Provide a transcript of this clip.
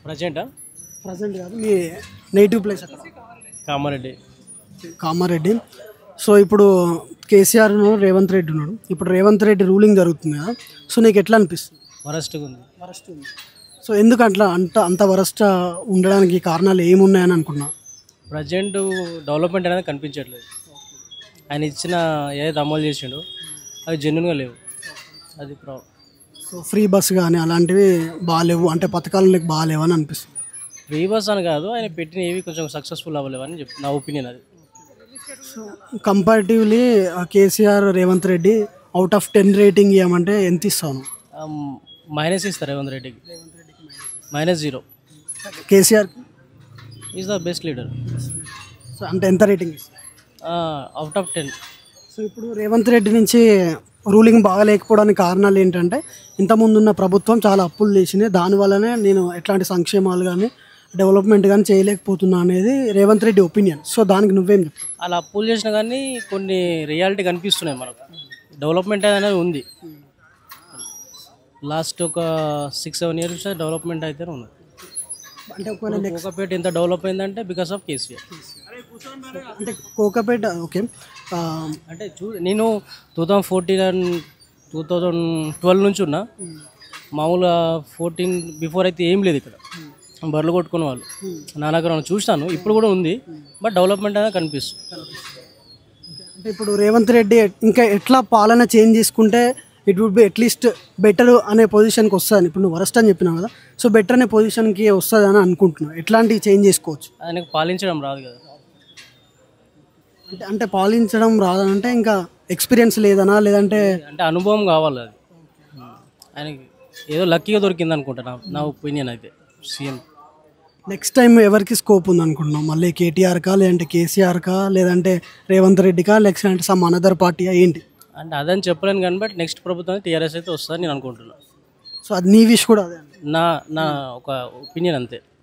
ప్రజెంటా present కాదు, మీ native place అక్కడ Kamareddy. Kamareddy. So ఇప్పుడు కేసీఆర్ ఉన్నాడు, రేవంత్ రెడ్డి ఉన్నాడు. ఇప్పుడు రేవంత్ రెడ్డి రూలింగ్ జరుగుతుంది కదా, సో నీకు ఎట్లా అనిపిస్తుంది? వరస్ట్గా ఉంది. వరస్ట్ ఉంది. సో ఎందుకు అట్లా అంత వరస్ట్ ఉండడానికి కారణాలు ఏమున్నాయని అనుకున్నా? ప్రజెంట్ డెవలప్మెంట్ అనేది కనిపించట్లేదు. ఆయన ఇచ్చిన ఏదైతే అమలు చేసిండో అవి జెన్యున్గా లేవు. అది ప్రాబ్లం. సో ఫ్రీ బస్ కానీ అలాంటివి బాగాలేవు, అంటే పథకాలు నీకు బాగాలేవు అని అనిపిస్తుంది. ఫ్రీ బస్ అని కాదు, ఆయన పెట్టిన ఏవి కొంచెం సక్సెస్ఫుల్ అవ్వలేవు అని నా ఒపీనియన్. అది so comparatively KCR Revanth Reddy out of 10 rating ఇవ్వమంటే ఎంత ఇస్తాను? మైనస్ ఇస్తారు రేవంత్ రెడ్డికి, -0. KCR is the best leader. So అంటే ఎంత రేటింగ్ ఇస్తారు? Out of 10. సో ఇప్పుడు రేవంత్ రెడ్డి నుంచి రూలింగ్ బాగాలేకపోవడానికి కారణాలు ఏంటంటే, ఇంతకుముందున్న ప్రభుత్వం చాలా అప్పులు చేసింది, దానివల్లనే నేను ఎట్లాంటి సంక్షేమాలు కానీ డెవలప్మెంట్ కానీ చేయలేకపోతున్నా అనేది రేవంత్ రెడ్డి ఒపీనియన్. సో దానికి నువ్వేం చెప్తావు? అలా అప్పులు చేసినా కానీ కొన్ని రియాలిటీ కనిపిస్తున్నాయి మనకు. డెవలప్మెంట్ అనేది ఉంది. లాస్ట్ ఒక 6-7 years డెవలప్మెంట్ అయితే ఉంది. అంటే ఒకవేళ కోకాపేట ఎంత డెవలప్ అయిందంటే బికాస్ ఆఫ్ కేసీఆర్. అంటే కోకాపేట ఓకే. అంటే నేను 2012 నుంచి ఉన్నా. మామూలుగా 14 బిఫోర్ అయితే ఏం లేదు ఇక్కడ. బర్రెలు కొట్టుకునే వాళ్ళు నాన్నగారు చూస్తాను, ఇప్పుడు కూడా ఉంది. బట్ డెవలప్మెంట్ అనేది కనిపిస్తుంది. అంటే ఇప్పుడు రేవంత్ రెడ్డి ఇంకా ఎట్లా పాలన చేంజ్ చేసుకుంటే it would be at least better అనే పొజిషన్కి వస్తుంది. ఇప్పుడు నువ్వు వరస్ట్ అని చెప్పినావు కదా, సో బెటర్ అనే పొజిషన్కి వస్తుంది అని అనుకుంటున్నావు. ఎట్లాంటివి చేంజ్ చేసుకోవచ్చు? ఆయనకు పాలించడం రాదు కదా. అంటే పాలించడం రాదనంటే ఇంకా ఎక్స్పీరియన్స్ లేదనా, లేదంటే అంటే అనుభవం కావాలి. అది ఆయనకి ఏదో లక్కీగా దొరికింది అనుకుంటా నా ఒపీనియన్ అయితే. సీఎం నెక్స్ట్ టైం ఎవరికి స్కోప్ ఉంది అనుకుంటున్నావు? మళ్ళీ కేటీఆర్కా, లేదంటే కేసీఆర్కా, లేదంటే రేవంత్ రెడ్డికా, లేదంటే సమ్ అనదర్ పార్టీయా ఏంటి? అంటే అదని చెప్పలేను కానీ, బట్ నెక్స్ట్ ప్రభుత్వం టీఆర్ఎస్ అయితే వస్తుందని నేను అనుకుంటున్నాను. సో అది నీ విష్ కూడా అదే? నా నా ఒక ఒపీనియన్ అంతే.